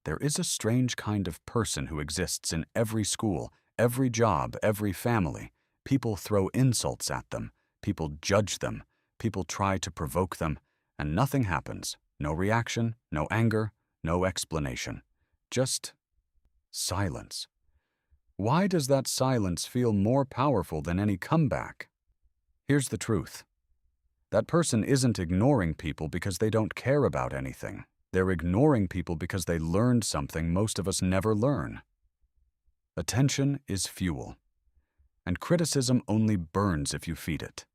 There is a strange kind of person who exists in every school, every job, every family. People throw insults at them. People judge them. People try to provoke them, and nothing happens. No reaction, no anger, no explanation. Just silence. Why does that silence feel more powerful than any comeback? Here's the truth. That person isn't ignoring people because they don't care about anything. They're ignoring people because they learned something most of us never learn. Attention is fuel, and criticism only burns if you feed it.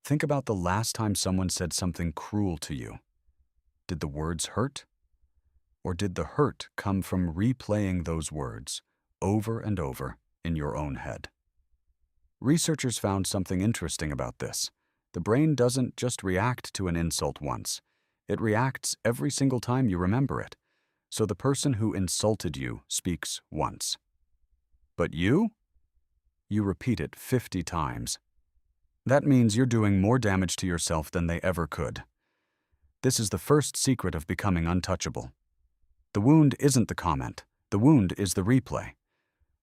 Think about the last time someone said something cruel to you. Did the words hurt? Or did the hurt come from replaying those words over and over in your own head? Researchers found something interesting about this. The brain doesn't just react to an insult once. It reacts every single time you remember it. So the person who insulted you speaks once. But you repeat it 50 times. That means you're doing more damage to yourself than they ever could. This is the first secret of becoming untouchable. The wound isn't the comment. The wound is the replay.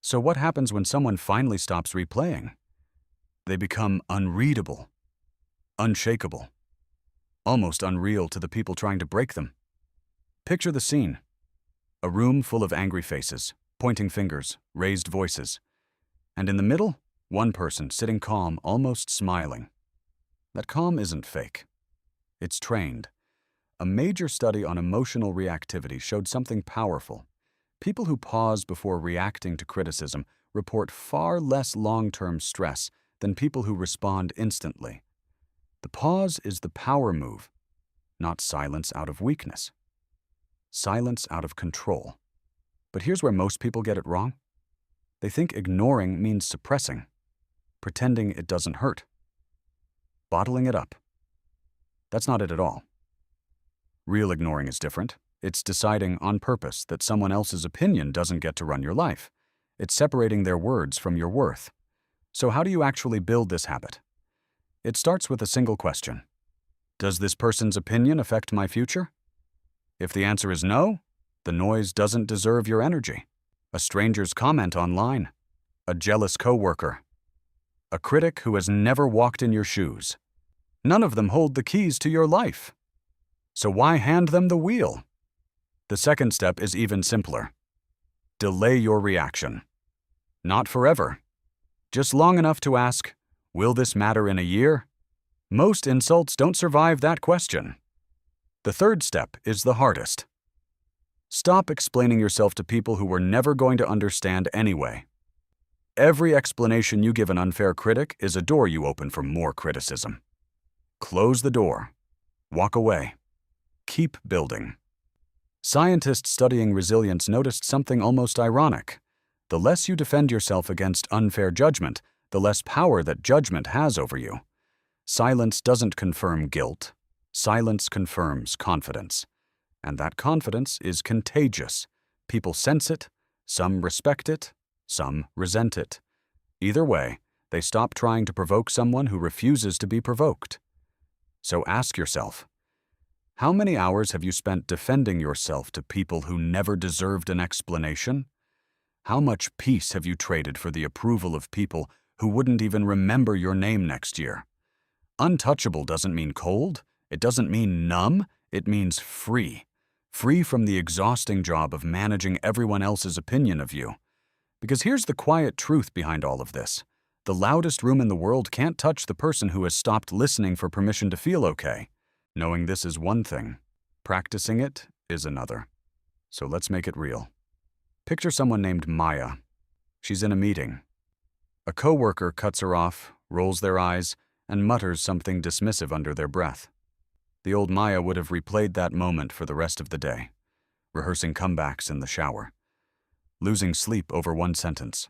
So what happens when someone finally stops replaying? They become unreadable, unshakable, almost unreal to the people trying to break them. Picture the scene. A room full of angry faces, pointing fingers, raised voices. And in the middle, one person sitting calm, almost smiling. That calm isn't fake. It's trained. A major study on emotional reactivity showed something powerful. People who pause before reacting to criticism report far less long-term stress than people who respond instantly. The pause is the power move, not silence out of weakness. Silence out of control. But here's where most people get it wrong. They think ignoring means suppressing, pretending it doesn't hurt, bottling it up. That's not it at all. Real ignoring is different. It's deciding on purpose that someone else's opinion doesn't get to run your life. It's separating their words from your worth. So how do you actually build this habit? It starts with a single question. Does this person's opinion affect my future? If the answer is no, the noise doesn't deserve your energy. A stranger's comment online, a jealous coworker, a critic who has never walked in your shoes. None of them hold the keys to your life. So why hand them the wheel? The second step is even simpler. Delay your reaction. Not forever. Just long enough to ask, will this matter in a year? Most insults don't survive that question. The third step is the hardest. Stop explaining yourself to people who were never going to understand anyway. Every explanation you give an unfair critic is a door you open for more criticism. Close the door. Walk away. Keep building. Scientists studying resilience noticed something almost ironic. The less you defend yourself against unfair judgment, the less power that judgment has over you. Silence doesn't confirm guilt. Silence confirms confidence. And that confidence is contagious. People sense it, some respect it, some resent it. Either way, they stop trying to provoke someone who refuses to be provoked. So ask yourself, how many hours have you spent defending yourself to people who never deserved an explanation? How much peace have you traded for the approval of people who wouldn't even remember your name next year? Untouchable doesn't mean cold. It doesn't mean numb. It means free. Free from the exhausting job of managing everyone else's opinion of you. Because here's the quiet truth behind all of this. The loudest room in the world can't touch the person who has stopped listening for permission to feel okay. Knowing this is one thing. Practicing it is another. So let's make it real. Picture someone named Maya. She's in a meeting. A coworker cuts her off, rolls their eyes, and mutters something dismissive under their breath. The old Maya would have replayed that moment for the rest of the day, rehearsing comebacks in the shower, losing sleep over one sentence.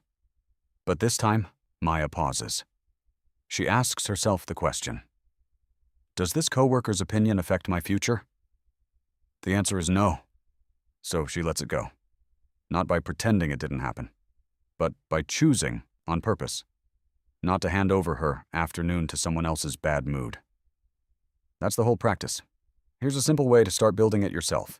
But this time, Maya pauses. She asks herself the question, does this coworker's opinion affect my future? The answer is no. So she lets it go. Not by pretending it didn't happen, but by choosing on purpose not to hand over her afternoon to someone else's bad mood. That's the whole practice. Here's a simple way to start building it yourself.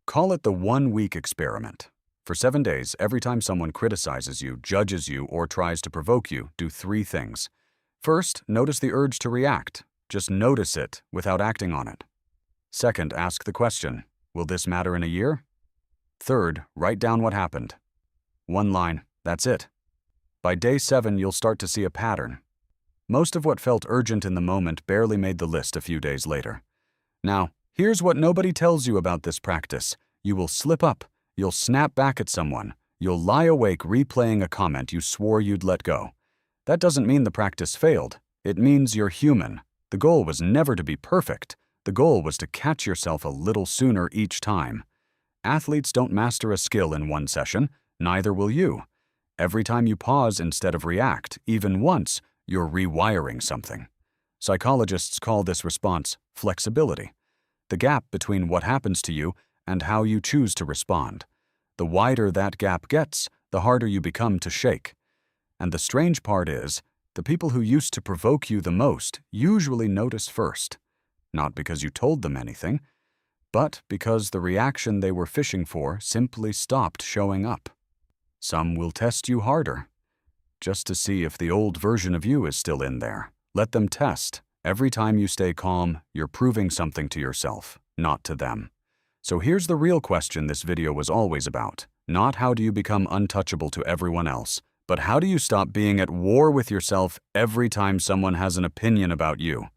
Call it the 1-week experiment. For 7 days, every time someone criticizes you, judges you, or tries to provoke you, do 3 things. First, notice the urge to react. Just notice it without acting on it. Second, ask the question, will this matter in a year? Third, write down what happened. 1 line, that's it. By day 7, you'll start to see a pattern. Most of what felt urgent in the moment barely made the list a few days later. Now, here's what nobody tells you about this practice. You will slip up. You'll snap back at someone. You'll lie awake replaying a comment you swore you'd let go. That doesn't mean the practice failed. It means you're human. The goal was never to be perfect. The goal was to catch yourself a little sooner each time. Athletes don't master a skill in 1 session. Neither will you. Every time you pause instead of react, even once, you're rewiring something. Psychologists call this response flexibility. The gap between what happens to you and how you choose to respond. The wider that gap gets, the harder you become to shake. And the strange part is, the people who used to provoke you the most usually notice first. Not because you told them anything, but because the reaction they were fishing for simply stopped showing up. Some will test you harder, just to see if the old version of you is still in there. Let them test. Every time you stay calm, you're proving something to yourself, not to them. So here's the real question this video was always about. Not how do you become untouchable to everyone else, but how do you stop being at war with yourself every time someone has an opinion about you?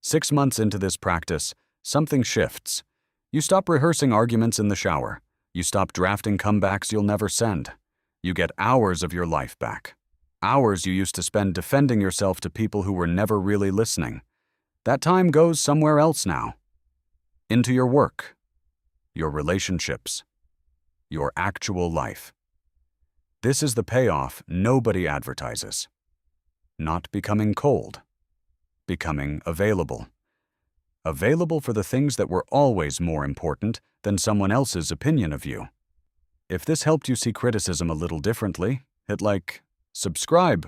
6 months into this practice, something shifts. You stop rehearsing arguments in the shower. You stop drafting comebacks you'll never send. You get hours of your life back. Hours you used to spend defending yourself to people who were never really listening. That time goes somewhere else now. Into your work, your relationships, your actual life. This is the payoff nobody advertises. Not becoming cold, becoming available. Available for the things that were always more important than someone else's opinion of you. If this helped you see criticism a little differently, hit like, subscribe